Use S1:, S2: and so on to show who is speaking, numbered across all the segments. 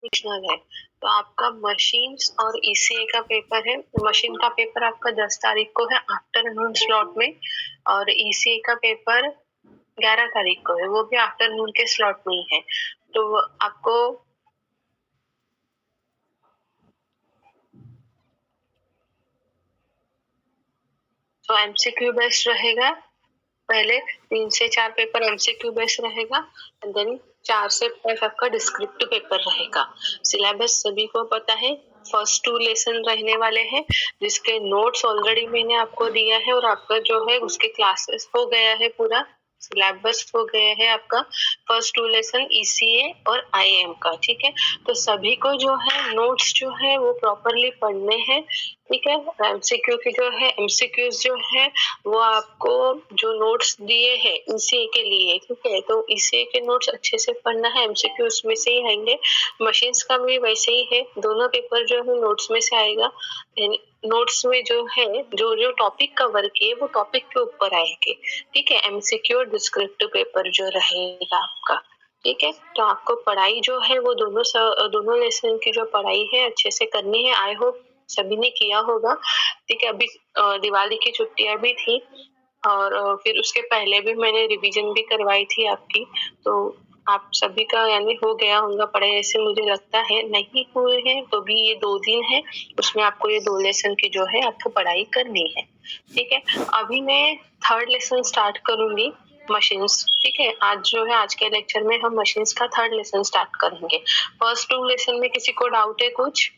S1: Optional है। तो आपका मशीन्स और ईसीए का पेपर है। मशीन का पेपर आपका 10 तारीख को है आफ्टरनून स्लॉट में, और ईसीए का पेपर 11 तारीख को है, वो भी आफ्टरनून के स्लॉट में ही है। तो आपको तो एमसीक्यू बेस्ड रहेगा। पहले 3 से 4 पेपर एमसीक्यू बेस्ड रहेगा, एंड देन 4 से 5 आपका डिस्क्रिप्टिव पेपर रहेगा। सिलेबस सभी को पता है, फर्स्ट 2 लेसन रहने वाले हैं, जिसके नोट्स ऑलरेडी मैंने आपको दिया है, और आपका जो है उसके क्लासेस हो गया है, पूरा सिलेबस हो गया है आपका फर्स्ट 2 लेसन ईसीए और आईएम का। ठीक है, तो सभी को जो है नोट्स जो है वो प्रॉपरली पढ़ने हैं। ठीक है, एमसीक्यू की जो है एमसीक्यूज जो है वो आपको जो नोट्स दिए हैं ईसीए के लिए, ठीक है, तो ईसीए के नोट्स अच्छे से पढ़ना है, एमसीक्यू उसमें से ही आएंगे। मशीन्स का भी वैसे ही है, दोनों पेपर जो है नोट्स में से आएगा। नोट्स में जो है जो जो टॉपिक कवर किए वो टॉपिक के ऊपर आएंगे। ठीक है, एमसीक्यू और डिस्क्रिप्टिव पेपर जो रहेगा आपका। ठीक है, तो आपको पढ़ाई जो है वो दोनों लेसन की जो पढ़ाई है अच्छे से करनी है। आई होप सभी ने किया होगा। ठीक है, अभी दिवाली की छुट्टियां भी थी, और फिर उसके पहले भी मैंने रिवीजन भी करवाई थी आपकी, तो आप सभी का यानी हो गया होगा पढ़ाई, ऐसे मुझे लगता है। नहीं हुए हैं तो भी ये 2 दिन है, उसमें आपको ये 2 लेसन की जो है आपको पढ़ाई करनी है। ठीक है, अभी मैं 3rd लेसन स्टार्ट करूंगी, मशीन्स। ठीक है, आज जो है आज के लेक्चर में हम मशीन्स का 3rd लेसन स्टार्ट करेंगे। फर्स्ट 2 लेसन में किसी को डाउट है कुछ?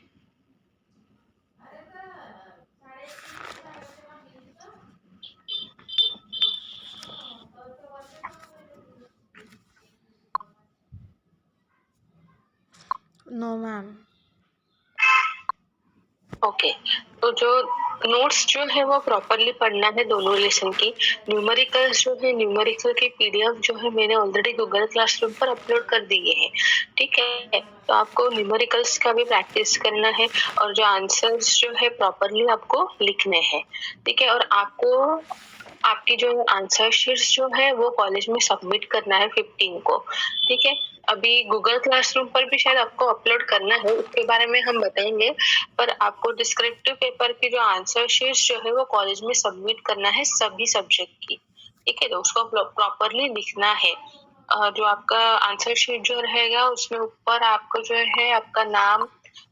S2: No ma'am.
S1: ओके, तो जो नोट्स जो है वो प्रॉपरली पढ़ना है दोनों लेसन की। न्यूमेरिकल्स जो है, न्यूमेरिकल की पीडीएफ जो है मैंने ऑलरेडी गूगल क्लासरूम पर अपलोड कर दिए हैं। ठीक है, तो आपको न्यूमेरिकल्स का भी प्रैक्टिस करना है, और जो आंसर्स जो है प्रॉपरली आपको लिखने हैं। ठीक है, और आपको आपकी जो आंसर शीट्स जो है वो कॉलेज में सबमिट करना है 15 को। ठीक है, अभी गूगल क्लासरूम पर भी शायद आपको अपलोड करना है, उसके बारे में हम बताएंगे, पर आपको डिस्क्रिप्टिव पेपर की जो आंसर शीट्स जो है वो कॉलेज में सबमिट करना है सभी सब्जेक्ट की। ठीक है, तो उसको प्रॉपरली लिखना है। जो आपका आंसर शीट जो रहेगा उसमें ऊपर आपको जो है आपका नाम,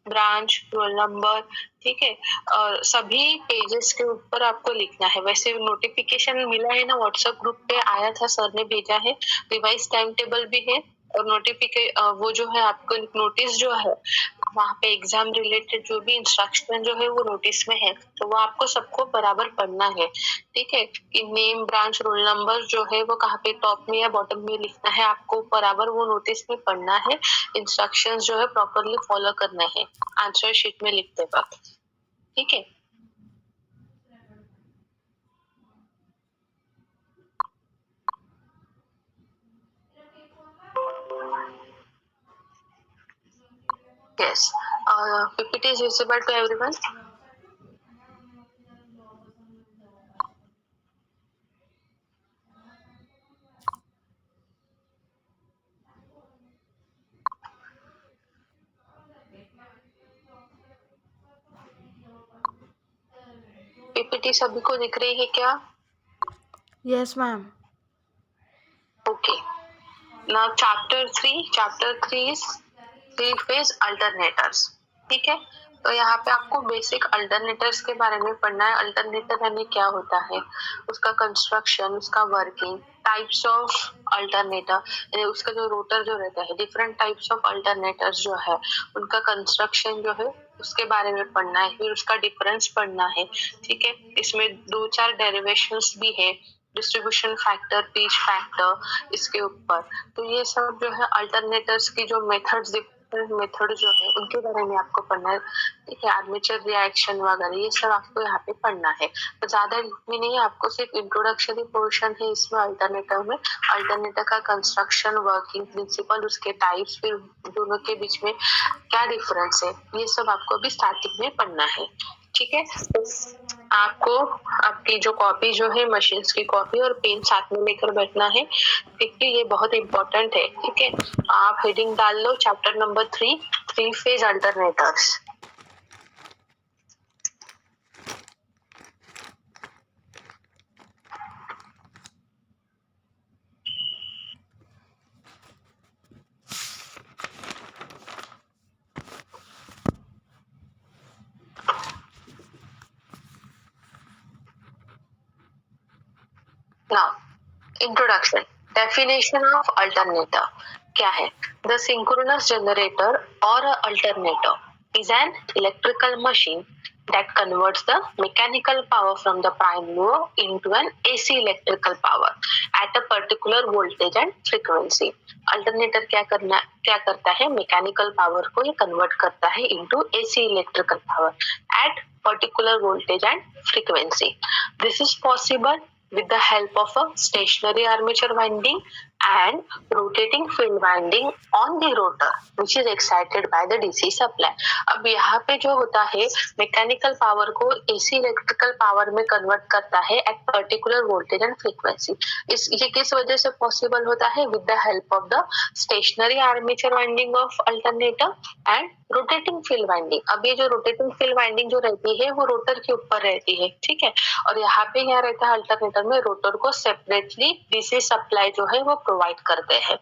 S1: ब्रांच, रोल नंबर, ठीक है, और सभी पेजेस के ऊपर आपको लिखना है। वैसे नोटिफिकेशन मिला है ना, व्हाट्सएप ग्रुप पे आया था, सर ने भेजा है, रिवाइज टाइम टेबल भी है, और वो जो है आपको नोटिस जो है वहाँ पे एग्जाम रिलेटेड जो भी इंस्ट्रक्शन जो है वो नोटिस में है, तो वो आपको सबको बराबर पढ़ना है। ठीक है, कि नेम, ब्रांच, रोल नंबर जो है वो कहाँ पे टॉप में या बॉटम में लिखना है, आपको बराबर वो नोटिस में पढ़ना है। इंस्ट्रक्शंस जो है प्रॉपरली फॉलो करना है आंसर शीट में लिखते वक्त। ठीक है, yes. PPT is visible to everyone. PPT सभी को दिख रही है क्या?
S2: Yes ma'am.
S1: Okay. Now chapter 3 is 3-phase alternators. ठीक है, तो यहाँ पे आपको बेसिक अल्टरनेटर्स के बारे में पढ़ना है। अल्टरनेटर यानी क्या होता है, उसका कंस्ट्रक्शन, उसका वर्किंग, टाइप्स ऑफ अल्टरनेटर, उसका जो रोटर जो रहता है, डिफरेंट टाइप्स ऑफ अल्टरनेटर्स जो है उनका कंस्ट्रक्शन जो है उसके बारे में पढ़ना है, फिर उसका डिफरेंस पढ़ना है। ठीक है, इसमें 2-4 डेरिवेशंस भी है, डिस्ट्रीब्यूशन फैक्टर, पिच फैक्टर, इसके ऊपर। तो ये सब जो है अल्टरनेटर्स की जो मेथड्स, डिफरेंट मेथड जो है उनके बारे में आपको पढ़ना है। ठीक है, आर्मेचर रिएक्शन वगैरह ये सब आपको यहाँ पे पढ़ना है। तो ज्यादा भी नहीं है, आपको सिर्फ इंट्रोडक्शनरी पोर्शन है इसमें। अल्टरनेटर में अल्टरनेटर का कंस्ट्रक्शन, वर्किंग प्रिंसिपल, उसके टाइप्स, फिर दोनों के बीच में क्या डिफरेंस है, ये सब आपको अभी स्टार्टिंग में पढ़ना है। ठीक है, तो आपको आपकी जो कॉपी जो है मशीन्स की कॉपी और पेन साथ में लेकर बैठना है, क्योंकि ये बहुत इम्पोर्टेंट है। ठीक है, आप हेडिंग डाल लो chapter number 3, 3 phase alternators. Now, introduction. Definition of alternator. क्या है? The synchronous generator or a alternator is an electrical machine that converts the mechanical power from the prime mover into an AC electrical power at a particular voltage and frequency. Alternator क्या करता है? Mechanical power को ये convert करता है into AC electrical power at particular voltage and frequency. This is possible with the help of a stationary armature winding and rotating field winding on the rotor which is excited by the DC supply. अब यहाँ पे जो होता है mechanical power को AC electrical power में convert करता है at particular voltage and frequency. ये किस वजह से पॉसिबल होता है? With the help of the stationary armature winding of alternator and rotating field winding. अब ये जो रोटेटिंग फील्ड वाइंडिंग जो रहती है वो रोटर के ऊपर रहती है। ठीक है, और यहाँ पे क्या रहता है? अल्टरनेटर में रोटर को सेपरेटली डीसी सप्लाई जो है वो प्रोवाइड करते हैं।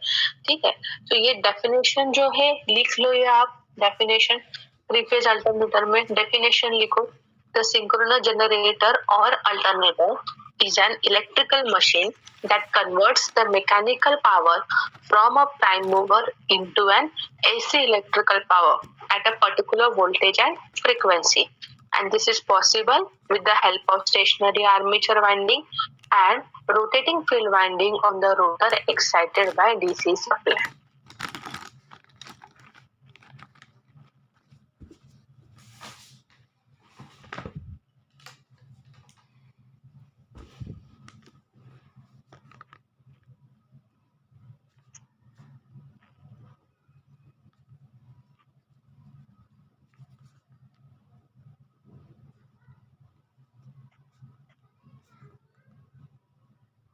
S1: ठीक है, तो ये डेफिनेशन जो है लिख लो, ये आप डेफिनेशन थ्री फेज अल्टरनेटर में डेफिनेशन लिखो। द सिंक्रोनस जनरेटर और alternator is an electrical machine that converts the mechanical power from a prime mover into an AC electrical power at a particular voltage and frequency. And this is possible with the help of stationary armature winding and rotating field winding on the rotor excited by DC supply.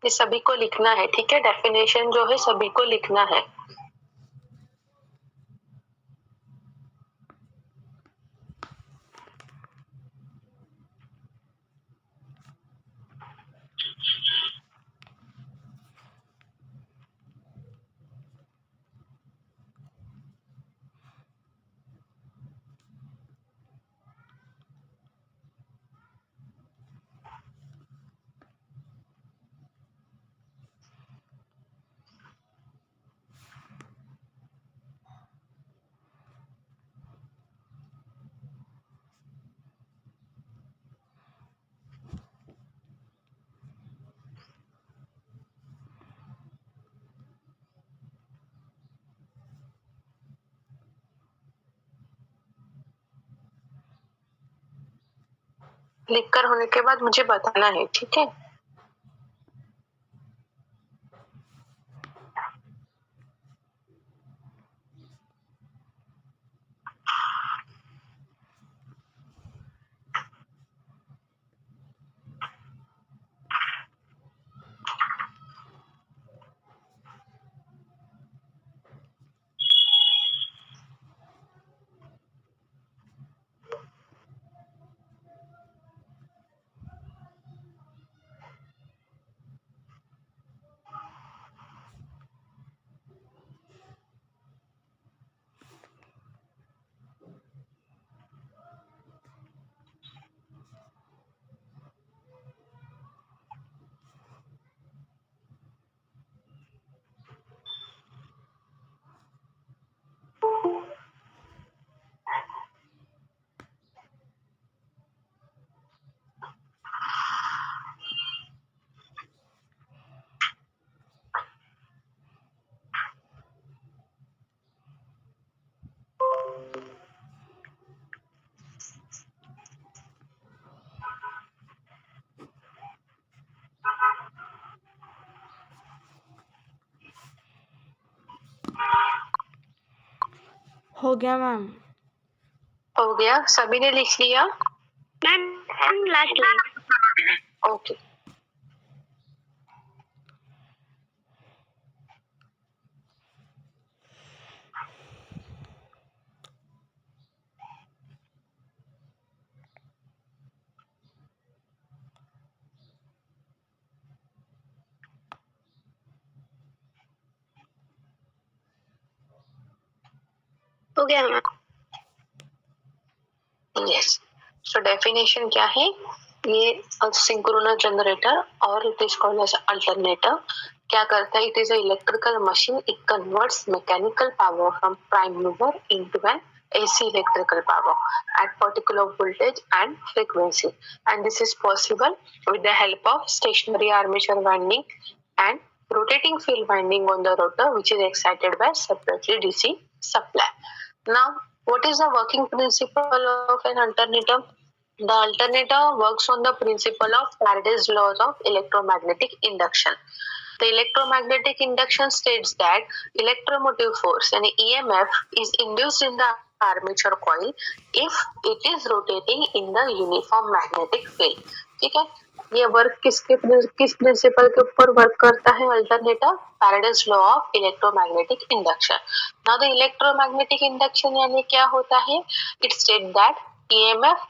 S1: ये सभी को लिखना है। ठीक है, definition जो है सभी को लिखना है। लिखकर होने के बाद मुझे बताना है। ठीक है,
S2: हो गया मैम।
S1: हो गया, सभी ने लिख लिया। Ma'am last line. ओके, हो गया मैम। यस, सो डेफिनेशन क्या है, ये सिंक्रोनस जनरेटर और it is called as alternator. क्या करता है, it is a electrical machine, it converts mechanical power from prime mover into an AC electrical power at particular voltage and frequency, and this is possible with the help of stationary armature winding and rotating field winding on the rotor, which is excited by separately DC supply. Now, what is the working principle of an alternator? The alternator works on the principle of Faraday's laws of electromagnetic induction. The electromagnetic induction states that electromotive force and EMF is induced in the armature coil if it is rotating in the uniform magnetic field. ठीक है, ये work किस principal के ऊपर work करता है alternator? Faraday's law of electromagnetic induction. Now the electromagnetic induction यानी क्या होता है? It state that EMF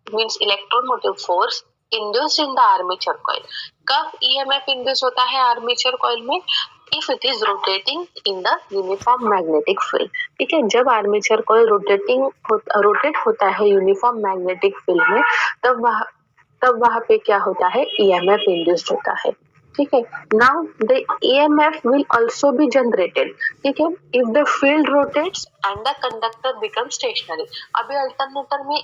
S1: means electromotive force induced in the armature coil. कब EMF induce होता है आर्मेचर कॉइल में? If it is rotating in the uniform magnetic field. ठीक है, जब आर्मेचर कॉइल रोटेट होता है यूनिफॉर्म मैग्नेटिक फील्ड में, तब वहां पे क्या होता है? EMF इंड्यूस्ड होता है। ठीक है, now the EMF will also be generated. ठीक है, if the field rotates and the conductor become stationary. अभी अल्टरनेटर में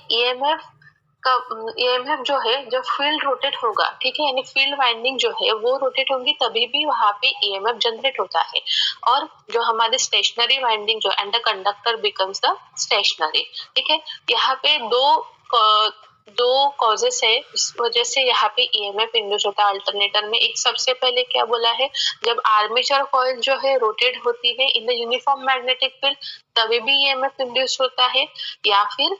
S1: EMF जो है, जब फील्ड रोटेट होगा, ठीक है, यानी फील्ड वाइंडिंग जो है वो रोटेट होंगी, तभी भी वहां पे EMF जनरेट होता है। और जो हमारे स्टेशनरी वाइंडिंग जो and the conductor becomes the stationary. ठीक है, यहाँ पे दो कॉजेस है, इस वजह से यहाँ पे EMF इंड्यूस होता है अल्टरनेटर में। एक सबसे पहले क्या बोला है, जब आर्मेचर कॉइल जो है रोटेट होती है in the uniform magnetic field, तभी भी EMF इंड्यूस होता है। या फिर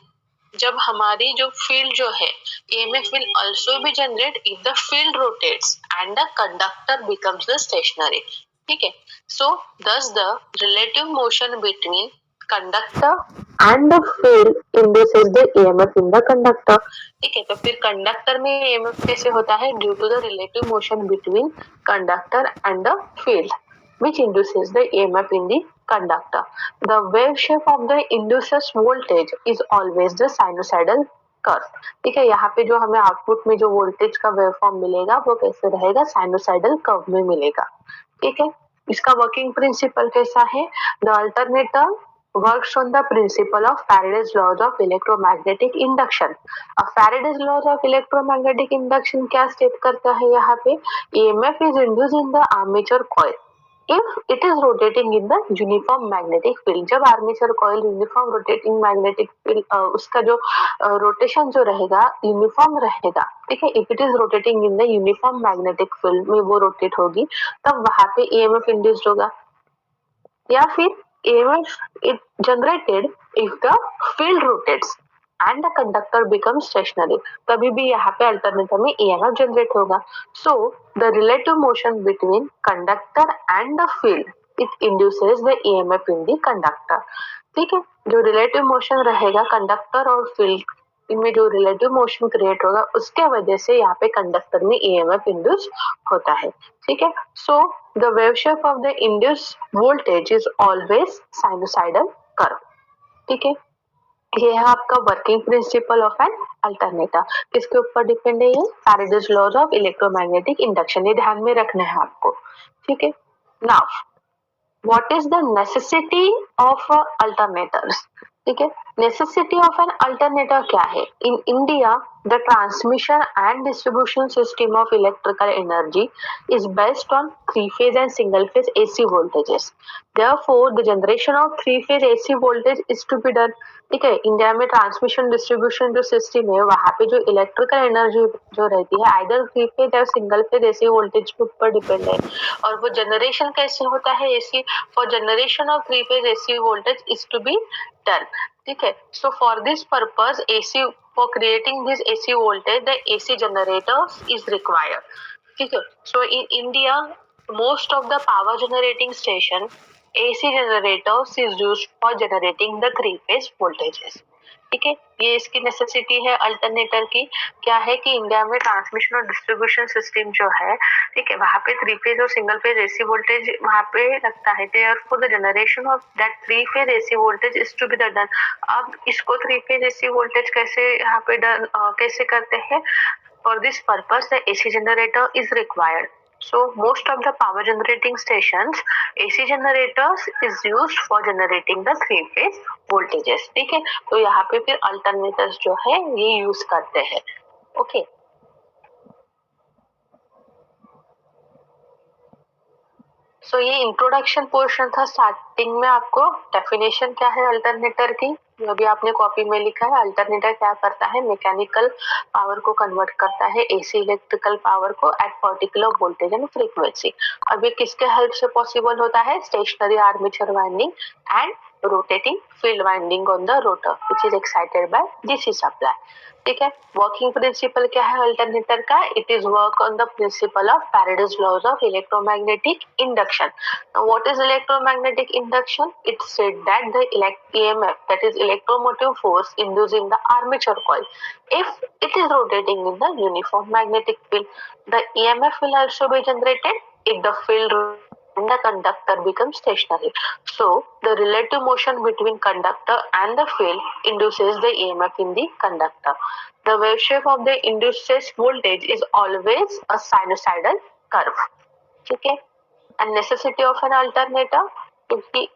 S1: जब हमारी जो फील्ड जो है, EMF will also be generate if the field rotates and the conductor becomes the stationary. ठीक है, so thus the relative motion between conductor and the field induces the EMF in the conductor. ठीक है, तो फिर conductor में EMF कैसे होता है? Due to the relative motion between conductor and the field which induces the EMF in the conductor. The wave shape of the induces voltage is always the sinusoidal curve. ठीक है, यहाँ पे जो हमें आउटपुट में जो वोल्टेज का waveform मिलेगा वो कैसे रहेगा? साइनोसाइडल कर्व में मिलेगा। ठीक है, इसका वर्किंग प्रिंसिपल कैसा है? The alternator works on the principle of Faraday's laws of electromagnetic induction. अब Faraday's laws of electromagnetic induction क्या स्टेट करता है यहाँ पे? EMF is induced in the armature coil if it is rotating in the uniform magnetic field. जब armature coil uniform rotating magnetic field उसका जो rotation जो रहेगा यूनिफॉर्म रहेगा। ठीक है, if it is rotating in the uniform magnetic field में वो रोटेट होगी, तब वहां पे EMF इंड्यूस्ड होगा। या फिर EMF it generated if the field rotates and the conductor becomes stationary, तभी भी यहाँ पे अल्टरनेटर में EMF जनरेट होगा। So the relative motion between conductor and the field it induces the EMF in the conductor. ठीक है, जो relative motion रहेगा कंडक्टर और फील्ड, इनमें जो रिलेटिव मोशन क्रिएट होगा उसके वजह से यहाँ पे कंडक्टर में EMF इंड्यूस होता है। ठीक है, so the wave shape of the induce voltage is always sinusoidal curve. ठीक है, ये है आपका working principle of an alternator. किसके ऊपर डिपेंड है ये? Faraday's laws of electromagnetic induction. ये ध्यान में रखना है आपको। ठीक है, now what is the necessity of alternators? ठीक है, necessity of an alternator क्या है? In India, the transmission and distribution system of electrical energy is based on three-phase and single-phase AC voltages. Therefore, the generation of three-phase AC voltage is to be done. ठीक है, India में transmission distribution जो system है वहां पे जो electrical energy जो रहती है आइदर थ्री फेज या सिंगल फेज एसी वोल्टेज के ऊपर डिपेंड है। और वो जनरेशन कैसे होता है AC? For generation of three phase AC voltage is to be done. ठीक है, so for this purpose AC for creating this AC voltage, the AC generators is required. ठीक है. So in India, most of the power generating station, AC generators is used for generating the three phase voltages. ठीक है, ये इसकी necessity है alternator की. क्या है कि इंडिया में ट्रांसमिशन और डिस्ट्रीब्यूशन सिस्टम जो है, ठीक है, वहाँ पे थ्री फेज और सिंगल फेज एसी वोल्टेज वहाँ पे लगता है. Therefore the generation of that three phase AC voltage is to be done. अब इसको थ्री फेज एसी वोल्टेज कैसे यहाँ पे कैसे करते हैं? For this purpose the AC generator is required. So most of the power generating stations, AC generators is used for generating the three phase voltages. ठीक है, तो यहाँ पे फिर alternators जो है ये यूज करते हैं. ओके. सो ये इंट्रोडक्शन पोर्शन था. स्टार्टिंग में आपको डेफिनेशन क्या है अल्टरनेटर की, जो भी आपने कॉपी में लिखा है. अल्टरनेटर क्या करता है? मैकेनिकल पावर को कन्वर्ट करता है एसी इलेक्ट्रिकल पावर को at particular voltage and frequency. अब ये किसके हेल्प से पॉसिबल होता है? Stationary armature winding and rotating field winding on the rotor which is excited by DC supply. ठीक है. वर्किंग प्रिंसिपल क्या है अल्टरनेटर का? It is work on the principle of Faraday's laws of electromagnetic induction. What is electromagnetic induction? It said that the EMF, that is electromotive force induced in the armature coil, if it is rotating in the uniform magnetic field, the EMF will also be generated if the field in the conductor becomes stationary. So the relative motion between conductor and the field induces the EMF in the conductor. The wave shape of the induced voltage is always a sinusoidal curve. ठीक है. And necessity of an alternator,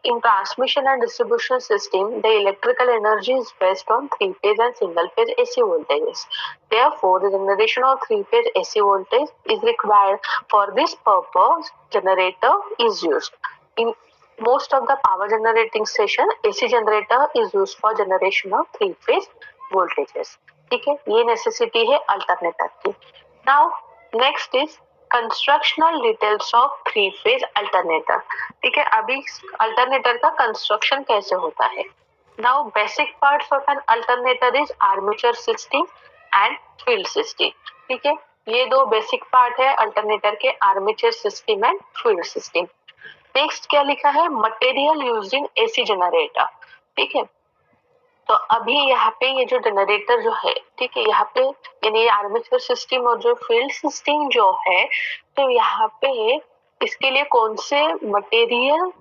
S1: in transmission and distribution system, the electrical energy is based on three phase and single phase AC voltages. Therefore, the generation of three phase AC voltage is required. For this purpose, generator is used. In most of the power generating station, AC generator is used for generation of three phase voltages. ठीक है, ये necessity है alternator की. Now, next is constructional details of three phase alternator. ठीक है, अभी alternator का construction कैसे होता है. Now basic parts of an alternator is armature system and field system. ठीक है, ये दो बेसिक पार्ट है अल्टरनेटर के, armature system and field system. Next क्या लिखा है? Material used in AC generator. ठीक है, तो अभी यहाँ पे ये जो जनरेटर जो है, ठीक है, यहाँ पे यानी आर्मेचर सिस्टम और जो फील्ड सिस्टम जो है, तो यहाँ पे इसके लिए कौन से मटेरियल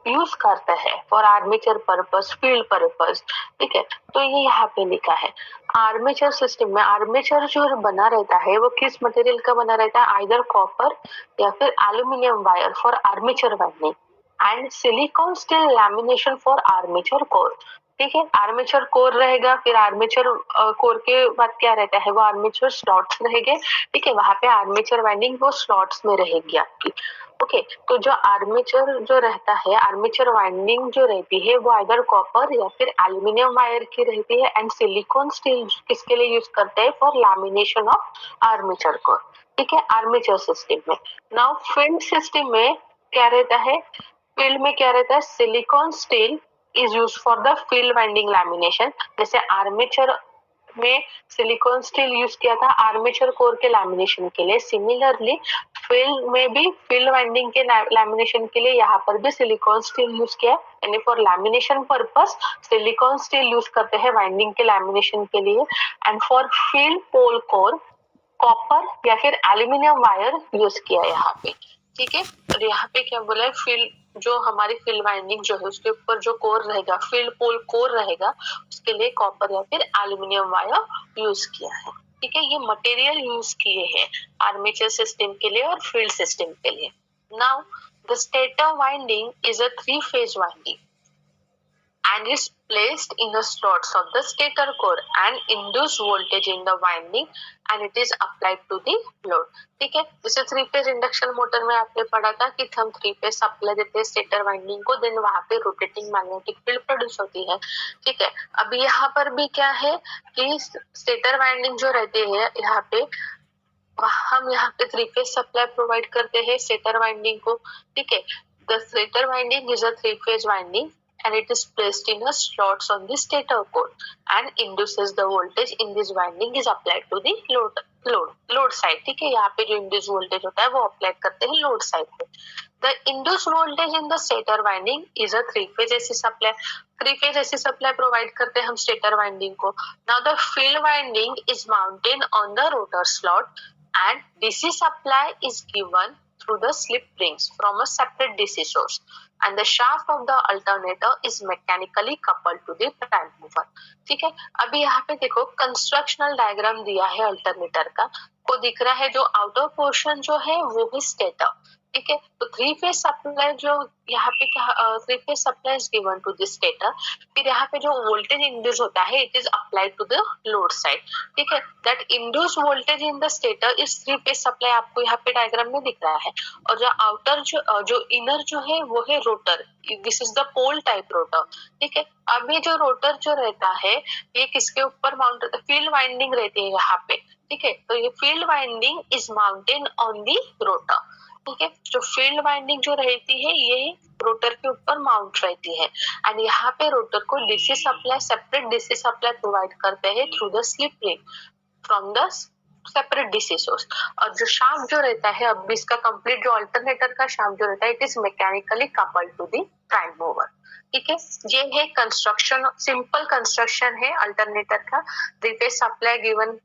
S1: यूज करते हैं for armature purpose, field purpose. ठीक है, तो ये यहाँ पे लिखा है. आर्मेचर सिस्टम में आर्मेचर जो बना रहता है वो किस मटेरियल का बना रहता है? आइदर कॉपर या फिर aluminium wire for armature winding and silicon steel lamination for armature core. ठीक है, आर्मेचर कोर रहेगा, फिर आर्मेचर कोर के बाद क्या रहता है? वो आर्मेचर स्लॉट्स रहेंगे. ठीक है, वहां पे आर्मेचर वाइंडिंग वो स्लॉट्स में रहेगी आपकी. ओके, तो जो आर्मेचर जो रहता है, आर्मेचर वाइंडिंग जो रहती है वो आइदर कॉपर या फिर एल्यूमिनियम वायर की रहती है. एंड सिलिकॉन स्टील किसके लिए यूज करते हैं? For lamination of armature core. ठीक है, आर्मेचर सिस्टम में. नाउ फील्ड सिस्टम में क्या रहता है? फील्ड में क्या रहता है? Silicon steel is used for the field winding lamination. जैसे आर्मेचर में सिलिकॉन स्टील यूज किया था आर्मेचर कोर के लैमिनेशन के लिए, सिमिलरली फील्ड में भी फील्ड वाइंडिंग के लैमिनेशन के लिए यहाँ पर भी सिलिकॉन स्टील यूज किया. यानी for lamination purpose silicon steel use करते हैं वाइंडिंग के लैमिनेशन के लिए. And for field pole core copper या फिर एल्यूमिनियम वायर यूज किया यहाँ पे. ठीक है, और यहाँ पे क्या बोला है? फील्ड जो हमारी फील्ड वाइंडिंग जो है उसके ऊपर जो कोर रहेगा, फील्ड पोल कोर रहेगा, उसके लिए कॉपर या फिर एल्यूमिनियम वायर यूज किया है. ठीक है, ये मटेरियल यूज किए हैं आर्मेचर सिस्टम के लिए और फील्ड सिस्टम के लिए. Now the stator winding is a three phase winding and is placed in the slots of the stator core and induce voltage in the winding and it is applied to the load. ठीक है, जैसे three phase induction motor में आपने पढ़ा था कि हम three phase supply देते हैं स्टेटर वाइंडिंग को, देन वहां पे रोटेटिंग मैग्नेटिक फील्ड प्रोड्यूस होती है. ठीक है, अभी यहाँ पर भी क्या है कि स्टेटर वाइंडिंग जो रहती है यहाँ पे हम यहाँ पे थ्री फेज सप्लाई प्रोवाइड करते हैं स्टेटर वाइंडिंग को. ठीक है, the stator winding is a three phase winding and it is placed in a slots on the stator core and induces the voltage in this winding is applied to the load side. ठीक है, यहाँ पे जो induced voltage होता है वो apply करते हैं लोड साइड पे. The induced voltage in the stator winding is a three-phase AC supply. Three-phase AC supply provide करते हैं हम stator winding को. Now the field winding is mounted on the rotor slot and DC supply is given through the slip rings from a separate DC source. And the shaft of the alternator is mechanically coupled to the prime mover. ठीक है, अभी यहाँ पे देखो constructional diagram दिया है alternator का, को दिख रहा है जो आउटर पोर्शन जो है वो है स्टेटर. ठीक है, तो थ्री फेज सप्लाई जो यहाँ पे three phase supply is given to this stator. फिर यहाँ पे जो वोल्टेज इंड्यूस होता है it is applied to the load side. ठीक है, that induce voltage in the stator is three phase supply आपको यहाँ पे डायग्राम में दिख रहा है. और जो आउटर जो इनर जो है वो है rotor. This is the pole type rotor. ठीक है, अभी जो रोटर जो रहता है ये किसके ऊपर माउंट, फील्ड वाइंडिंग रहती है यहाँ पे. ठीक है, तो ये field winding is mounted on the rotor. ठीक है, जो फील्ड वाइंडिंग जो रहती है ये रोटर के ऊपर माउंट रहती है एंड यहाँ पे रोटर को DC supply, separate DC supply provide करते हैं through the slip ring from the separate DC source. और जो शाफ्ट जो रहता है, अब इसका कंप्लीट जो अल्टरनेटर का शाफ्ट जो रहता है it is mechanically coupled to the prime mover. ठीक है, ये है कंस्ट्रक्शन, सिंपल कंस्ट्रक्शन है अल्टरनेटर का. Three phase supply given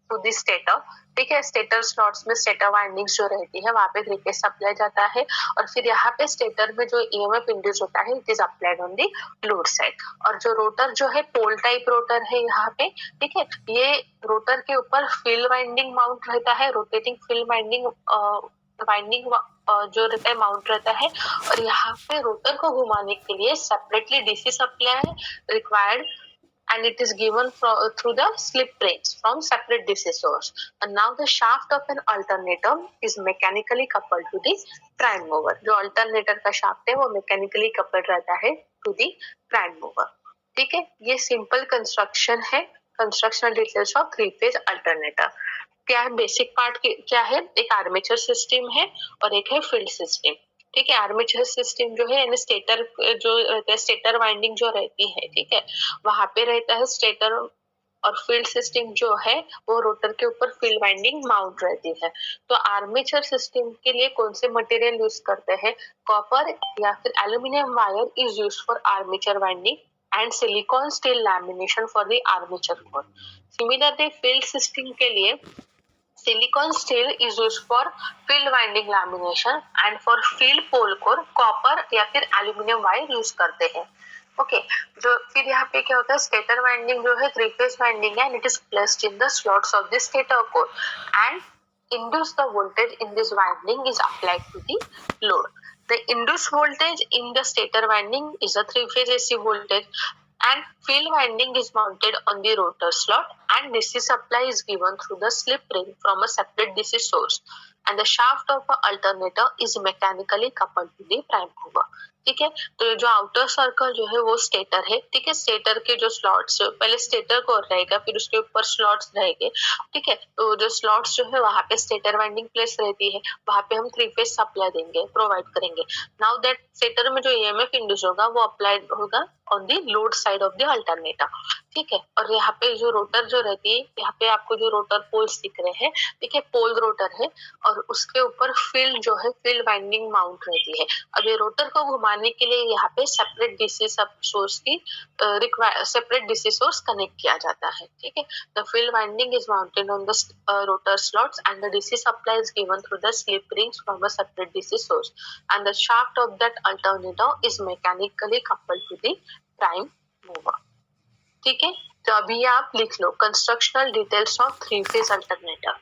S1: to the stator. ठीक है, स्टेटर स्लॉट्स में स्टेटर वाइंडिंग्स जो रहती है वहां पे थ्री फेज सप्लाई जाता है और फिर यहाँ पे स्टेटर में जो ईएमएफ इंड्यूस होता है it is applied on the load side. और जो रोटर जो है पोल टाइप रोटर है यहाँ पे. ठीक है, ये रोटर के ऊपर फील्ड वाइंडिंग माउंट रहता है, रोटेटिंग फील्ड वाइंडिंग जो रहता है माउंट रहता है. और यहाँ पे रोटर को घुमाने के लिए separately DC supply required and it is given through the slip rings from separate DC source. And now the shaft of an alternator is mechanically coupled to the prime mover. जो alternator का shaft है वो mechanically coupled रहता है to the prime mover. ठीक है, ये simple construction है, constructional details of three phase alternator. क्या है बेसिक पार्ट, क्या है, एक आर्मेचर सिस्टम है और एक है फील्ड सिस्टम. ठीक है, आर्मेचर सिस्टम जो है यानी स्टेटर जो रहता है, स्टेटर वाइंडिंग जो रहती है, ठीक है, वहां पे रहता है स्टेटर. और फील्ड सिस्टम जो है वो रोटर के ऊपर फील्ड वाइंडिंग माउंट रहती है. तो आर्मेचर सिस्टम के लिए कौन से मटेरियल यूज करते हैं, कॉपर या फिर aluminium wire is use for armature winding and silicon steel lamination for the armature core. Similarly field system के लिए silicon steel is used for field winding lamination and for field pole core copper या फिर aluminium wire use करते हैं. Okay, जो फिर यहाँ पे क्या होता है, स्टेटर वाइंडिंग जो है थ्री फेज वाइंडिंग है and it is placed in the slots of the stator core and induce the voltage in this winding is applied to the load. The induced voltage in the stator winding is a three phase AC voltage and field winding is mounted on the rotor slot and DC supply is given through the slip ring from a separate DC source and the shaft of the alternator is mechanically coupled to the prime mover. ठीक है, तो जो outer circle जो है वो stator है. ठीक है, स्टेटर के जो स्लॉट्स, पहले स्टेटर को रहेगा फिर उसके ऊपर स्लॉट्स रहेंगे. ठीक है, तो जो स्लॉट्स जो है वहां पे स्टेटर वाइंडिंग प्लेस रहती है, वहां पे हम थ्री फेज सप्लाई देंगे, प्रोवाइड करेंगे. नाउ दैट स्टेटर में जो ईएमएफ इंड्यूस होगा वो अप्लाइड होगा on the load side of the alternator. ठीक है, और यहाँ पे जो रोटर जो रहती है, यहाँ पे आपको जो रोटर पोल्स दिख रहे हैं, ठीक है, पोल रोटर है और उसके ऊपर फील्ड जो है फील्ड वाइंडिंग माउंट रहती है. अब ये रोटर को घुमाने के लिए यहाँ पे सेपरेट डीसी सोर्स की सेपरेट डीसी सोर्स कनेक्ट किया जाता है. ठीक है, the field winding is mounted on the rotor slots and the DC supply is given through the slip rings from a separate DC source and the shaft of that alternator is mechanically coupled to the prime mover. ठीक है, तो अभी आप लिख लो constructional details of three phase alternator.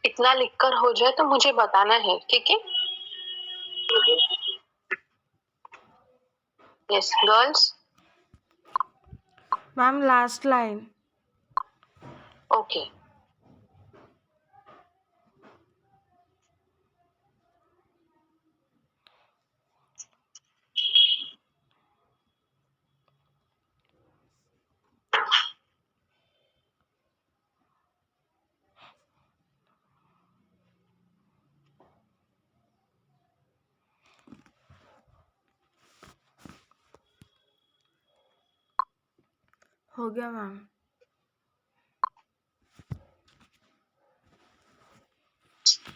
S1: इतना लिखकर हो जाए तो मुझे बताना है, ठीक है? Yes girls.
S2: Ma'am last line.
S1: Okay.
S2: हो गया मैम.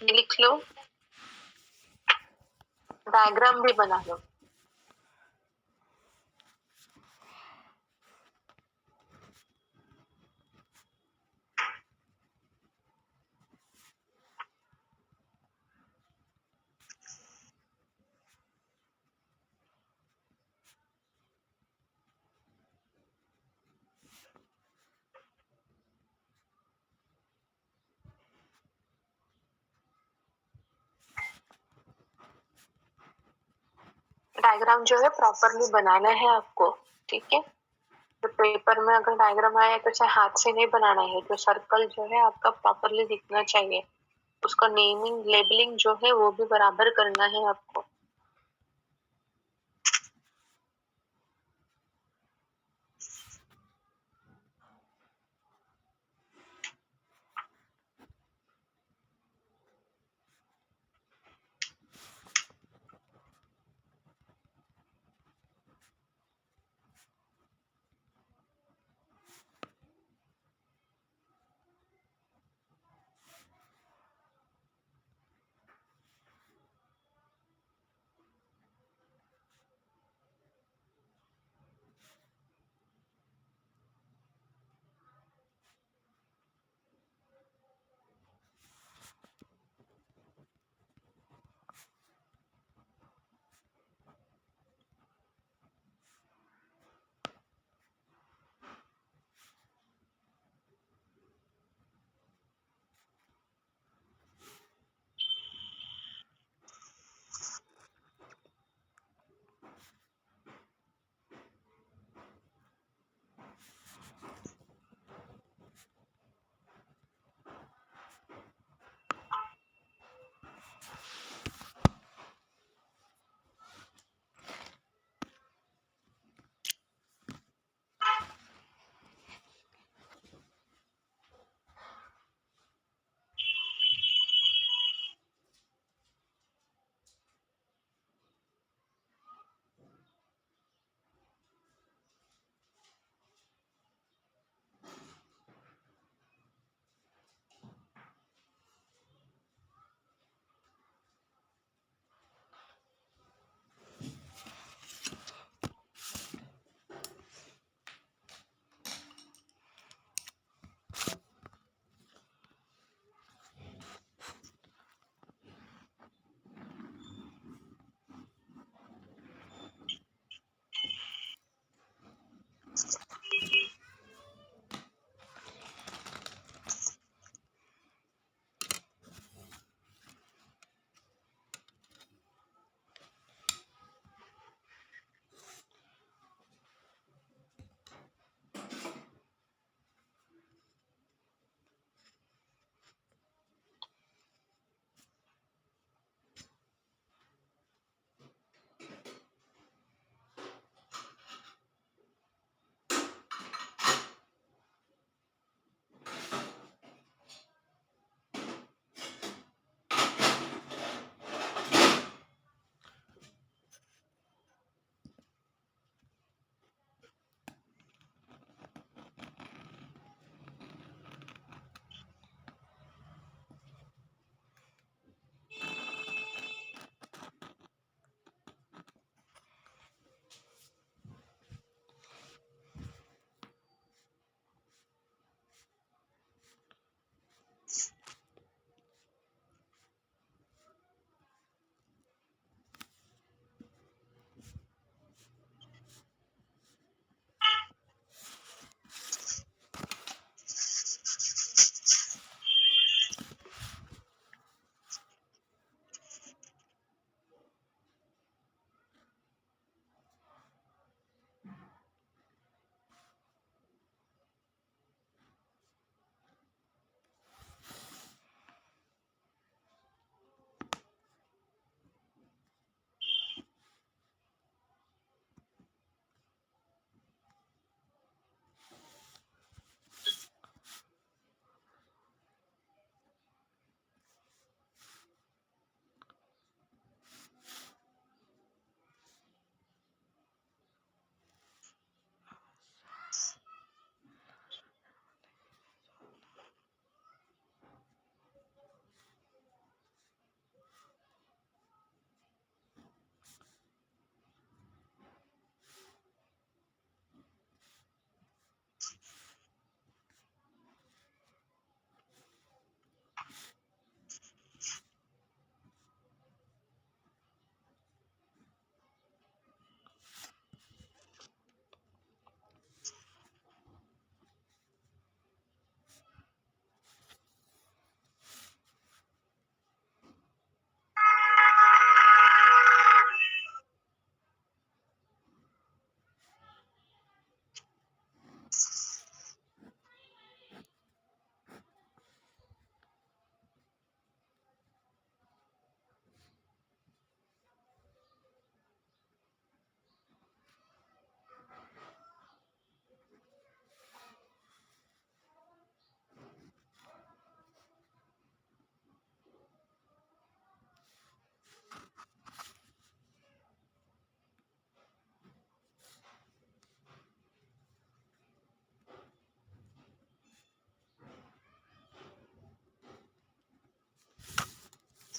S1: ये लिख लो, डायग्राम भी बना लो। डायग्राम जो है प्रॉपरली बनाना है आपको, ठीक है? तो पेपर में अगर डायग्राम आया तो चाहे हाथ से नहीं बनाना है, जो सर्कल जो है आपका प्रॉपरली दिखना चाहिए। उसका नेमिंग लेबलिंग जो है वो भी बराबर करना है आपको।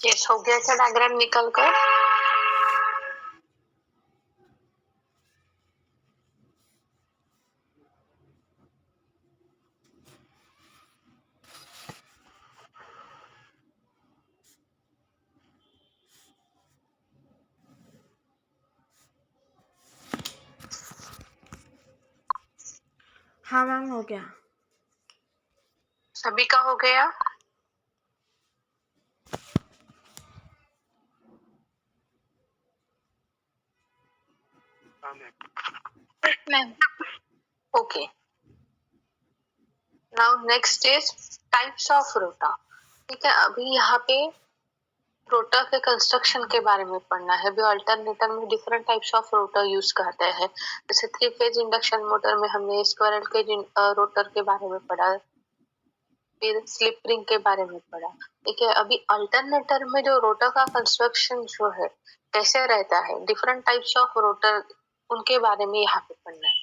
S1: यस, हो गया क्या डायग्राम निकल कर?
S2: हाँ मैम, हो गया।
S1: सभी का हो गया? Ma'am. Okay, now next is types of रोटा। ठीक है, अभी यहाँ पे रोटर के कंस्ट्रक्शन के बारे में पढ़ना है। भी अल्टरनेटर में different types of rotor use करते हैं। जैसे 3 फेज इंडक्शन मोटर में हमने स्क्वायरल के रोटर के बारे में पढ़ा, फिर स्लिप रिंग के बारे में पढ़ा। ठीक है, अभी अल्टरनेटर में जो रोटर का कंस्ट्रक्शन जो है कैसे रहता है, डिफरेंट टाइप्स ऑफ रोटर, उनके बारे में यहाँ पे पढ़ना है।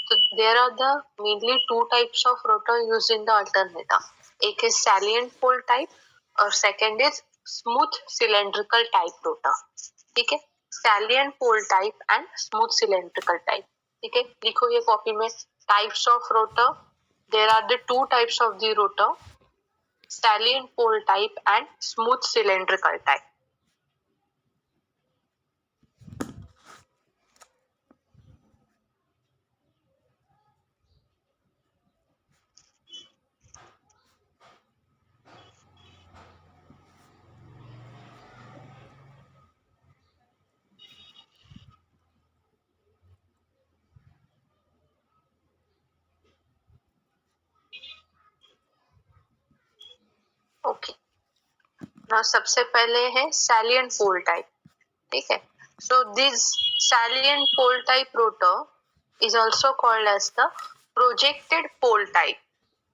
S1: तो there are the mainly 2 types of rotor used in the alternator. एक है सैलिएंट पोल टाइप और second is smooth cylindrical type rotor. ठीक है, salient pole type and smooth cylindrical type. ठीक है, लिखो ये कॉपी में, types of rotor. There are the 2 types of the rotor, salient pole type and smooth cylindrical type. Okay. Now सबसे पहले है salient pole type. ठीक है, so this salient pole type rotor is also called as the projected pole type,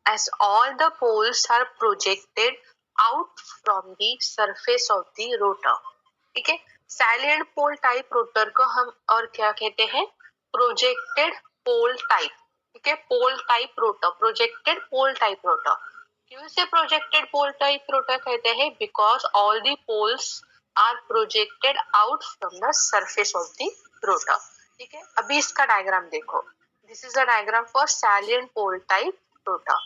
S1: as all the poles are projected out from the surface of the rotor. ठीक है, salient pole type rotor को हम और क्या कहते हैं? Projected pole type. ठीक है, pole type rotor, projected pole type rotor. क्यों से प्रोजेक्टेड पोल टाइप रोटर कहते हैं? Because all the poles are projected out from the surface of the rotor. ठीक है, अभी इसका डायग्राम देखो। This is a diagram for salient pole type rotor.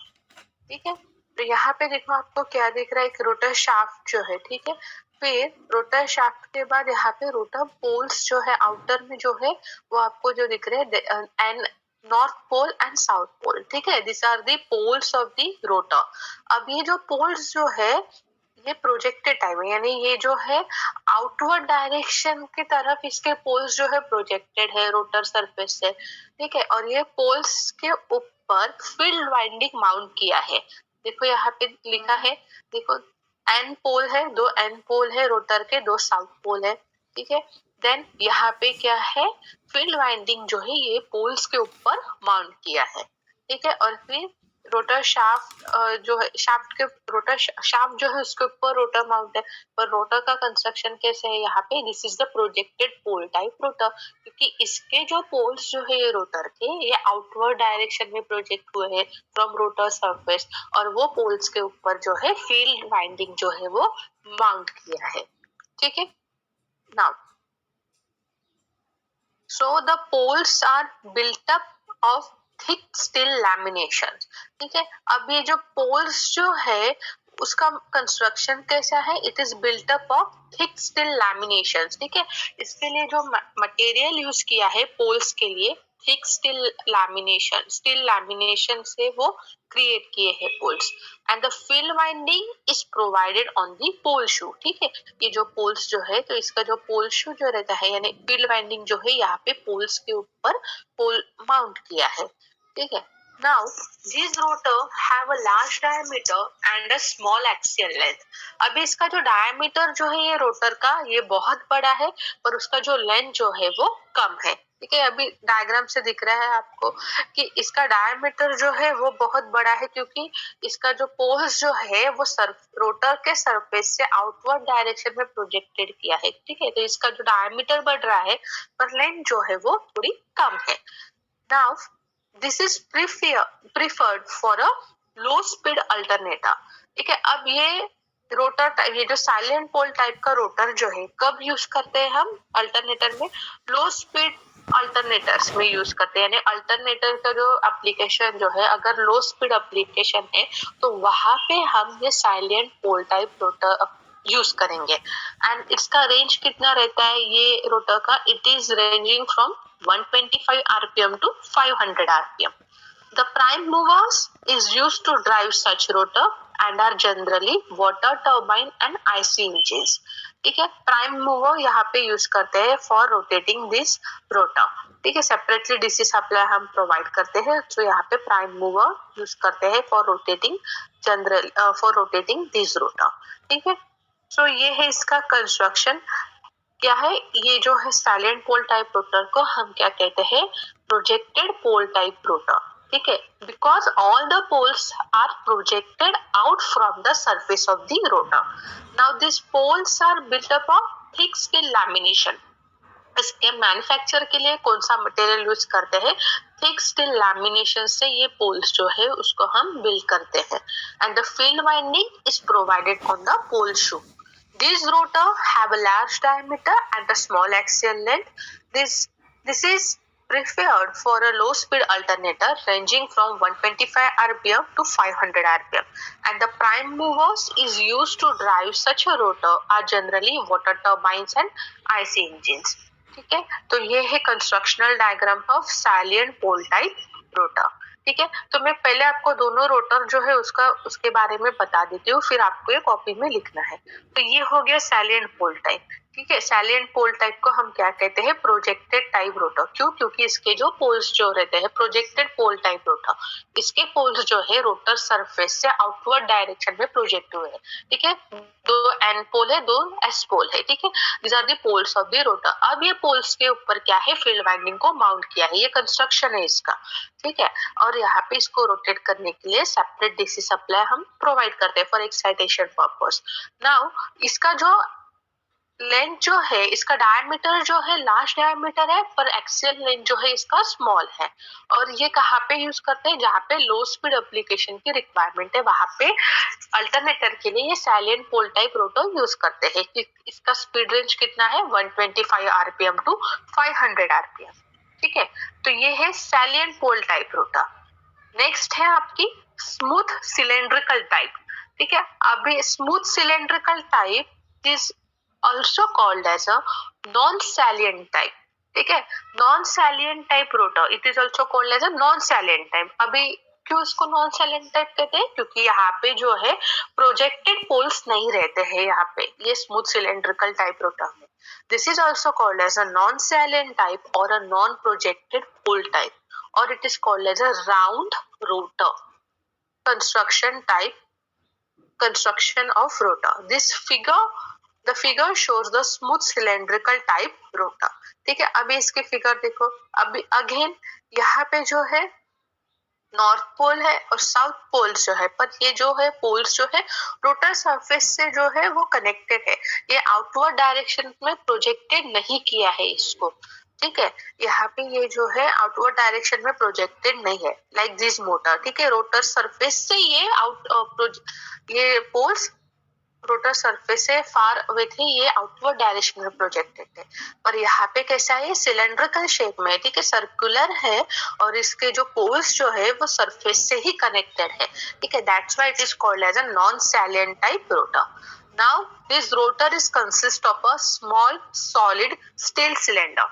S1: ठीक है, तो यहाँ पे देखो आपको क्या दिख रहा है? एक रोटर शाफ्ट जो है। ठीक है, फिर रोटर शाफ्ट के बाद यहाँ पे रोटर पोल्स जो है आउटर में जो है वो आपको जो दिख रहे हैं, and north pole and south pole. ठीक है, this are the poles of the rotor. अब ये जो पोल्स जो है ये प्रोजेक्टेड टाइप है, यानी ये जो है आउटवर्ड डायरेक्शन की तरफ इसके पोल्स जो है प्रोजेक्टेड है रोटर सरफेस से। ठीक है, और ये पोल्स के ऊपर फील्ड वाइंडिंग माउंट किया है। देखो यहाँ पे लिखा है, देखो एन पोल है, 2 एन पोल है रोटर के, 2 साउथ पोल है। ठीक है, देन यहाँ पे क्या है? फील्ड वाइंडिंग जो है ये पोल्स के ऊपर माउंट किया है। ठीक है, और फिर रोटर शाफ्ट जो है, शाफ्ट के रोटर शाफ्ट जो है उसके ऊपर रोटर माउंट है। पर रोटर का कंस्ट्रक्शन कैसे है यहाँ पे? This is the projected pole type rotor, क्योंकि इसके जो पोल्स जो है ये रोटर के, ये आउटवर्ड डायरेक्शन में प्रोजेक्ट हुए हैं फ्रॉम रोटर सरफेस, और वो पोल्स के ऊपर जो है फील्ड वाइंडिंग जो है वो माउंट किया है। ठीक है, now so the poles are built up of thick steel lamination. ठीक है, अब ये जो poles जो है उसका कंस्ट्रक्शन कैसा है? It is built up of thick steel लैमिनेशंस। ठीक है, इसके लिए जो मटेरियल यूज किया है पोल्स के लिए, thick steel lamination, steel lamination से वो क्रिएट किए हैं poles. And the field winding is provided on the pole shoe. ठीक है, ये जो पोल्स जो है, तो इसका जो पोल शू जो रहता है, यानी फील्ड वाइंडिंग जो है यहाँ पे पोल्स के ऊपर पोल माउंट किया है। ठीक है, now this rotor have a large diameter and a small axial length. अभी इसका जो डायमीटर जो है ये रोटर का ये बहुत बड़ा है, पर उसका जो लेंथ जो है वो कम है। ठीक है, अभी डायग्राम से दिख रहा है आपको कि इसका डायमीटर जो है वो बहुत बड़ा है, क्योंकि इसका जो पोल्स जो है वो रोटर के सरफेस से आउटवर्ड डायरेक्शन में प्रोजेक्टेड किया है। ठीक है, तो इसका जो डायमीटर बढ़ रहा है पर लेंथ जो है वो थोड़ी कम है। Now this is preferred for a low speed alternator. ठीक है, अब ये रोटर, ये जो साइलेंट पोल टाइप का रोटर जो है कब यूज करते हैं हम अल्टरनेटर में? लो स्पीड अल्टरनेटर्स में यूज करते हैं, यानी अल्टरनेटर का जो एप्लीकेशन जो है अगर लो स्पीड एप्लीकेशन है तो वहां पे हम ये silent pole type rotor use करेंगे। एंड इसका रेंज कितना रहता है ये रोटर का? It is ranging from 125 RPM to 500 RPM. The prime movers is used to drive such rotor and are generally water turbine and IC engines। ठीक है, prime mover यहाँ पे यूज करते हैं फॉर रोटेटिंग दिस रोटर। ठीक है, separately DC supply हम provide करते हैं, तो यहाँ पे प्राइम मूवर यूज करते हैं फॉर रोटेटिंग दिस रोटर। ठीक है, तो ये है इसका कंस्ट्रक्शन। क्या है ये जो है साइलेंट पोल टाइप रोटर को हम क्या कहते हैं? Projected pole type rotor. ठीक है, because all the poles are projected out from the surface of the rotor. Now this poles are built up of thick skin lamination. इसके manufacture के लिए कौन सा मटेरियल यूज करते हैं? थिक स्टील लैमिनेशन से ये पोल्स जो है उसको हम बिल्ड करते हैं। And the field winding is provided on the pole shoe. These rotor have a large diameter and a small axial length. This is preferred for a low speed alternator ranging from 125 rpm to 500 rpm, and the prime movers is used to drive such a rotor are generally water turbines and IC engines। ठीक है, तो ये है constructional diagram of silent pole type rotor. ठीक है, तो मैं पहले आपको दोनों रोटर जो है उसके बारे में बता देती हूँ, फिर आपको ये कॉपी में लिखना है। तो ये हो गया साइलेंट पोल टाइप। ठीक है, साइलेंट पोल टाइप को हम क्या कहते हैं? Projected type rotor. क्यों? क्योंकि इसके जो पोल्स जो रहते हैं, प्रोजेक्टेड पोल टाइप रोटर, इसके पोल्स जो है रोटर सरफेस से आउटवर्ड डायरेक्शन में प्रोजेक्ट हुए हैं। ठीक है, दो एन पोल है, दो एस पोल है। ठीक है, these are the poles of the rotor. अब ये पोल्स के ऊपर क्या है? फील्ड वाइंडिंग को माउंट किया है, ये कंस्ट्रक्शन है इसका। ठीक है, और यहाँ पे इसको रोटेट करने के लिए सेपरेट डीसी सप्लाई हम प्रोवाइड करते हैं फॉर एक्साइटेशन पर्पस। नाउ इसका जो लेंथ जो है, इसका डायमीटर जो है लार्ज डायमीटर है, पर एक्सियल लेंथ जो है इसका स्मॉल है। और ये कहाँ पे यूज करते हैं? जहाँ पे लो स्पीड एप्लीकेशन की रिक्वायरमेंट है वहां पे अल्टरनेटर के लिए ये silent pole type rotor use करते हैं। इसका स्पीड रेंज कितना है? 125 आरपीएम टू 500 आरपीएम। ठीक है, तो ये है silent pole type rotor. Next है आपकी स्मूथ सिलेंड्रिकल टाइप। ठीक है, अभी smooth cylindrical type is also called as a non-salient type। ठीक है, non-salient type rotor, it is also called as a non-salient type। अभी क्यों इसको नॉन सैलेंट टाइप कहते हैं? क्योंकि यहाँ पे जो है प्रोजेक्टेड पोल्स नहीं रहते हैं यहाँ पे ये स्मूथ सिलेंड्रिकल टाइप रोटर में। This is also called as a non salient type और a non projected pole type, और it is called as a round rotor construction type, construction of rotor। The figure shows the smooth cylindrical type rotor। ठीक है, अभी इसके figure देखो। अभी again यहाँ पे जो है नॉर्थ पोल है और साउथ पोल जो है, पर ये जो है पोल्स जो है रोटर सरफेस से जो है वो कनेक्टेड है, ये आउटवर्ड डायरेक्शन में प्रोजेक्टेड नहीं किया है इसको। ठीक है, यहाँ पे ये जो है आउटवर्ड डायरेक्शन में प्रोजेक्टेड नहीं है, लाइक दिस मोटर। ठीक है, रोटर सरफेस से ये पोल्स रोटर सरफेस से फार अवे थे, ये आउटवर्ड डायरेक्शन में प्रोजेक्टेड थे। पर यहाँ पे कैसा है? सिलेंड्रिकल शेप में। ठीक है, सर्कुलर है और इसके जो पोल्स जो है वो सरफेस से ही कनेक्टेड है। ठीक है, that's why it is called as a non salient type rotor. Now this rotor is consist of a small solid steel cylinder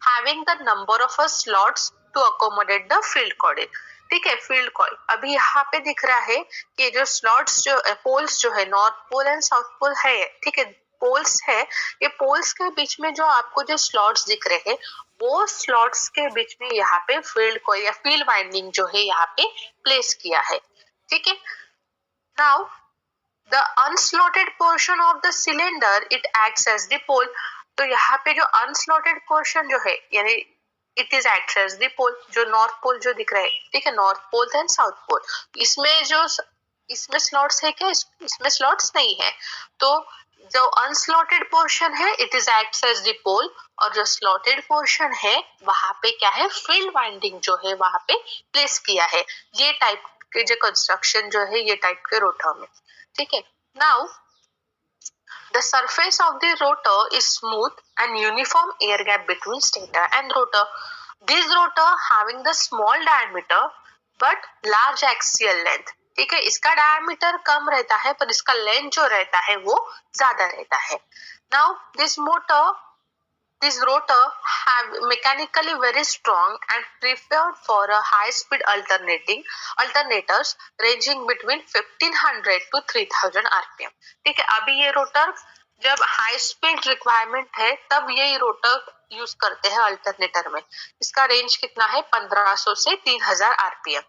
S1: having the number of slots to accommodate the field coil। ठीक है, field coil. अभी यहाँ पे दिख रहा है कि जो स्लॉट्स जो पोल्स जो है north pole and south pole है। ठीक है, पोल्स है, ये पोल्स के बीच में जो आपको जो स्लॉट्स दिख रहे हैं वो स्लॉट्स के बीच में यहाँ पे फील्ड कॉइल या फील्ड वाइंडिंग जो है यहाँ पे प्लेस किया है। ठीक है, now the unslotted portion of the cylinder it acts as the pole। तो यहाँ पे जो unslotted portion जो है यानी it is acts as the pole, जो नॉर्थ पोल जो दिख रहा है। ठीक है, north pole and south pole, इसमें स्लॉट्स है क्या? इसमें स्लॉट्स नहीं है। तो जो अनस्लॉटेड पोर्शन है it is acts as the pole, और जो स्लॉटेड पोर्शन है वहां पे क्या है? फील्ड वाइंडिंग जो है वहां पे प्लेस किया है। ये टाइप के जो कंस्ट्रक्शन जो है ये टाइप के रोटर में। ठीक है, now The surface of the rotor is smooth and uniform air gap between stator and rotor. This rotor having the small diameter but large axial length. ठीक है, इसका डायमीटर कम रहता है पर इसका लेंथ जो रहता है वो ज्यादा रहता है. Now this rotor have mechanically very strong and preferred for a high speed alternators ranging between 1500 to 3000 rpm. ठीक है, अभी ये रोटर जब हाई स्पीड रिक्वायरमेंट है तब ये रोटर यूज करते हैं अल्टरनेटर में. इसका रेंज कितना है? 1500 से 3000 आरपीएम.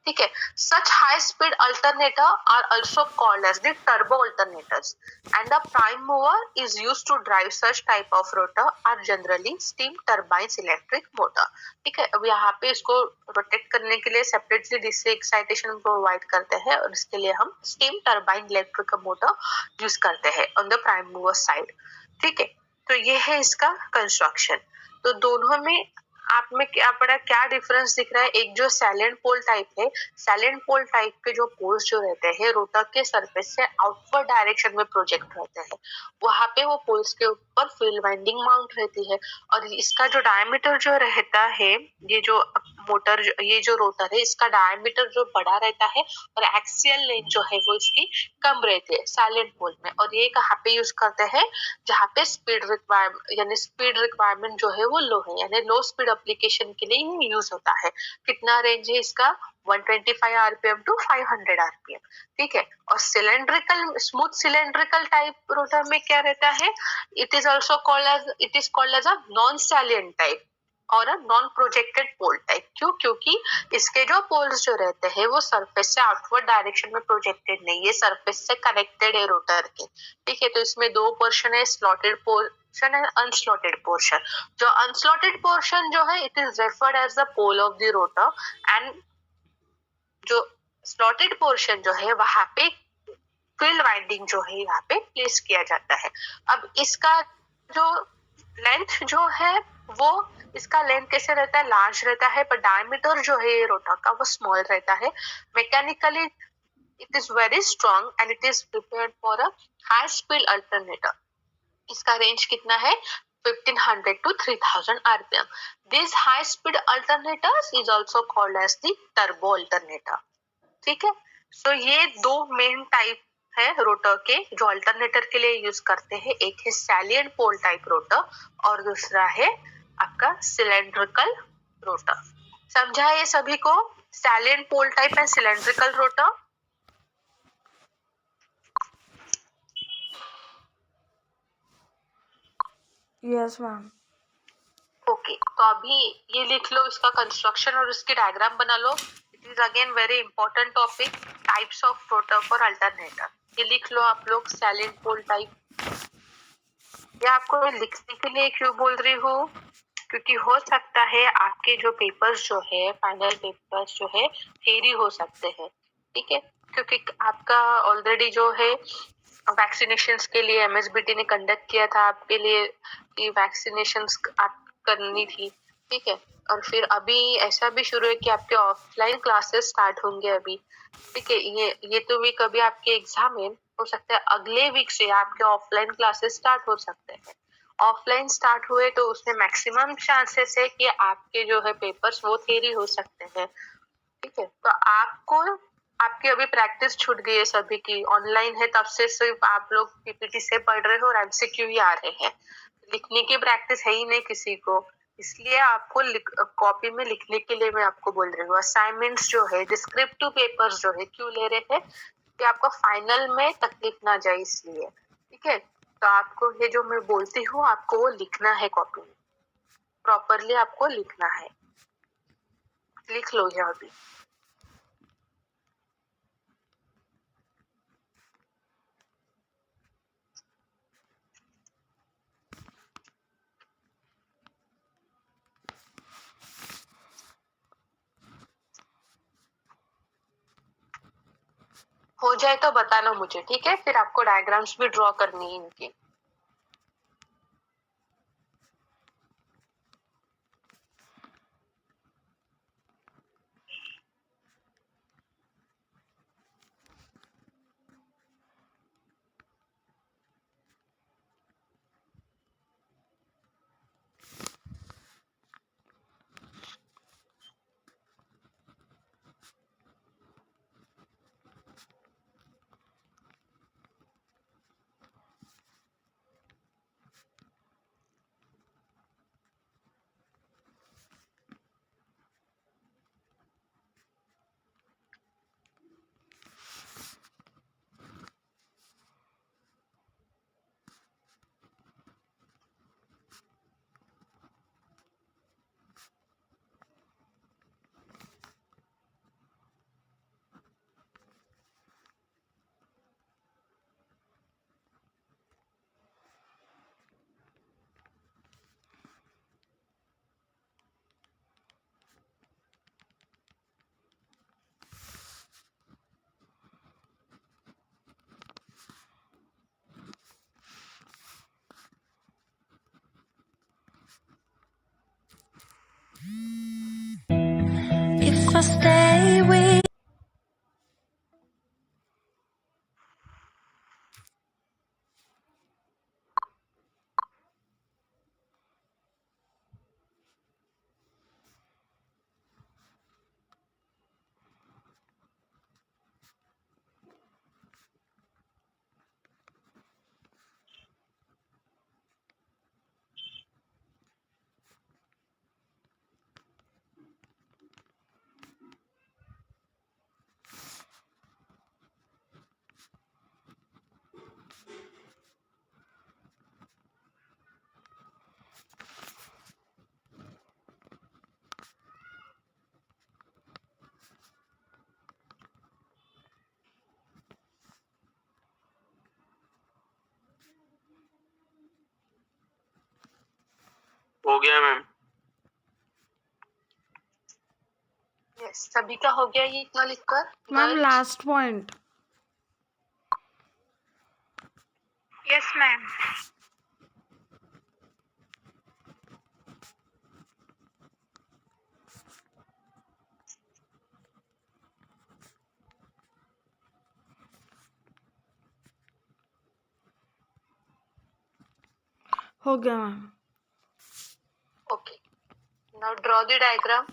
S1: ठीक है, such high speed alternator are also called as the turbo alternators and the prime mover is used to drive such type of rotor are generally steam turbines electric motor. ठीक है, अब यहाँ पे इसको रोटेट करने के लिए सेपरेटली डीसी एक्साइटेशन प्रोवाइड करते हैं और इसके लिए हम steam turbine electric motor use करते हैं on the prime mover side. ठीक है, तो ये है इसका कंस्ट्रक्शन. तो दोनों में आप में क्या पड़ा, क्या डिफरेंस दिख रहा है? एक जो सैलेंट पोल टाइप है, सैलेंट पोल टाइप के जो पोल्स जो रहते हैं रोटर के सरफेस से आउटवर्ड डायरेक्शन में प्रोजेक्ट रहते हैं, वहां पे वो पोल्स के ऊपर फील्ड वाइंडिंग माउंट रहती है. और इसका जो डायमीटर जो रहता है, ये जो मोटर ये जो रोटर है इसका डायमीटर जो बड़ा रहता है और एक्सियल लेंथ जो है वो इसकी कम रहती है सैलेंट पोल में. और ये कहाँ पे यूज करते हैं? जहाँ पे स्पीड रिक्वायरमेंट जो है वो लो है, यानी लो स्पीड एप्लीकेशन के लिए ये यूज होता है. कितना रेंज है इसका? 125 आरपीएम टू 500 आरपीएम. ठीक है, और स्मूथ सिलेंड्रिकल टाइप रोटर में क्या रहता है? It is called as a non salient type और नॉन प्रोजेक्टेड पोल टाइप. क्यों? क्योंकि इसके जो पोल्स जो रहते हैं वो सरफेस से आउटवर्ड डायरेक्शन में प्रोजेक्टेड नहीं, ये सरफेस से कनेक्टेड है रोटर के. ठीक है, तो इसमें दो पोर्शन है, slotted portion and unslotted portion. जो अनस्लॉटेड पोर्शन जो है it is referred as the pole of the rotor and जो स्लॉटेड पोर्शन जो है वहां पे फील्ड वाइंडिंग जो है यहाँ पे प्लेस किया जाता है. अब इसका जो लेंथ जो है वो इसका लेंथ कैसे रहता है? लार्ज रहता है, पर डायमीटर जो है रोटर का वो स्मॉल रहता है. Mechanically it is very strong and it is prepared for a high speed alternator. इसका रेंज कितना है? 1500 to 3000 rpm. These high speed alternators is also called as the turbo alternator. ठीक है, सो ये दो मेन टाइप है रोटर के जो अल्टरनेटर के लिए यूज करते हैं. एक है सैलिएंट पोल टाइप रोटर और दूसरा है आपका सिलेंड्रिकल रोटर. समझा है ये सभी को? Salient pole type and cylindrical rotor.
S2: Yes ma'am.
S1: Okay, तो अभी ये लिख लो इसका कंस्ट्रक्शन और इसकी डायग्राम बना लो. It is again very important topic, types of rotor for alternator. ये लिख लो आप लोग, सैलिएंट पोल टाइप. ये आपको मैं लिखने के लिए क्यों बोल रही हूँ? क्योंकि हो सकता है आपके जो पेपर्स जो है, फाइनल पेपर्स जो है थ्योरी हो सकते हैं. ठीक है, क्योंकि आपका ऑलरेडी जो है वैक्सीनेशंस के लिए एमएसबीटी ने कंडक्ट किया था आपके लिए कि वैक्सीनेशंस आप करनी थी. ठीक है, और फिर अभी ऐसा भी शुरू है कि आपके ऑफलाइन क्लासेस स्टार्ट होंगे अभी. ठीक है, ये तो भी कभी आपके एग्जाम है, हो सकता है अगले वीक से आपके ऑफलाइन क्लासेस स्टार्ट हो सकते हैं. ऑफलाइन स्टार्ट हुए तो उसमें मैक्सिमम चांसेस है कि आपके जो है पेपर्स वो थ्योरी हो सकते हैं. ठीक है, तो आपको आपकी अभी प्रैक्टिस छूट गई है सभी की, ऑनलाइन है तब से सिर्फ आप लोग पीपीटी से पढ़ रहे हो और एमसीक्यू ही आ रहे हैं. लिखने की प्रैक्टिस है ही नहीं किसी को, इसलिए आपको कॉपी में लिखने के लिए मैं आपको बोल रही हूँ. असाइनमेंट्स जो है, डिस्क्रिप्टिव पेपर्स जो है क्यों ले रहे हैं कि आपको फाइनल में तकलीफ ना जाए इसलिए. ठीक है, तो आपको ये जो मैं बोलती हूँ आपको वो लिखना है, कॉपी में प्रॉपरली आपको लिखना है. लिख लो यहाँ भी. हो जाए तो बताना मुझे. ठीक है, फिर आपको डायग्राम्स भी ड्रॉ करनी है इनकी.
S3: if I stay with
S4: हो गया मैम।
S1: यस, सभी का हो गया ये इतना लिखकर?
S2: Ma'am
S1: girls?
S2: Last point.
S1: Yes ma'am.
S2: हो गया ma'am.
S1: Okay, now draw the diagram.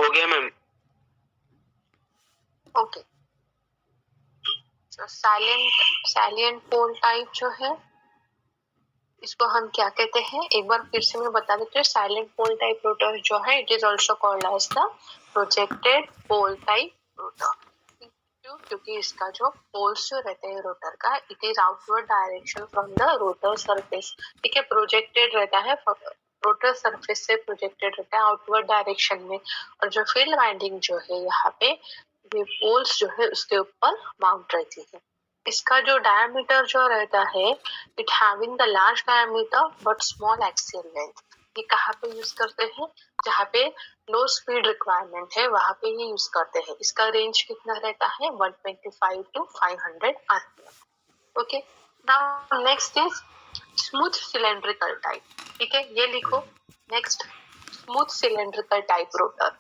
S3: हो गया ma'am.
S1: Okay, salient pole type जो है इसको हम क्या कहते हैं, एक बार फिर से मैं बता देती हूँ। साइलेंट पोल टाइप रोटर जो है it is also called as the projected pole type rotor. क्योंकि इसका जो पोल्स जो रहते हैं रोटर का, it is outward direction from the rotor surface. ठीक है, प्रोजेक्टेड रहता है, रोटर सरफेस से प्रोजेक्टेड रहता है आउटवर्ड डायरेक्शन में। और जो फील्ड वाइंडिंग जो है यहाँ पे ये पोल्स जो है उसके ऊपर माउंट रहती है। इसका जो डायमीटर जो रहता है it having the large diameter but small axial length. ये कहाँ पे यूज करते हैं, जहाँ पे लो स्पीड रिक्वायरमेंट है वहां पे ये यूज करते हैं। इसका रेंज कितना रहता है 125 to 500 RPM. Okay, now next is smooth cylindrical type. ठीक है, ये लिखो next, smooth cylindrical type rotor.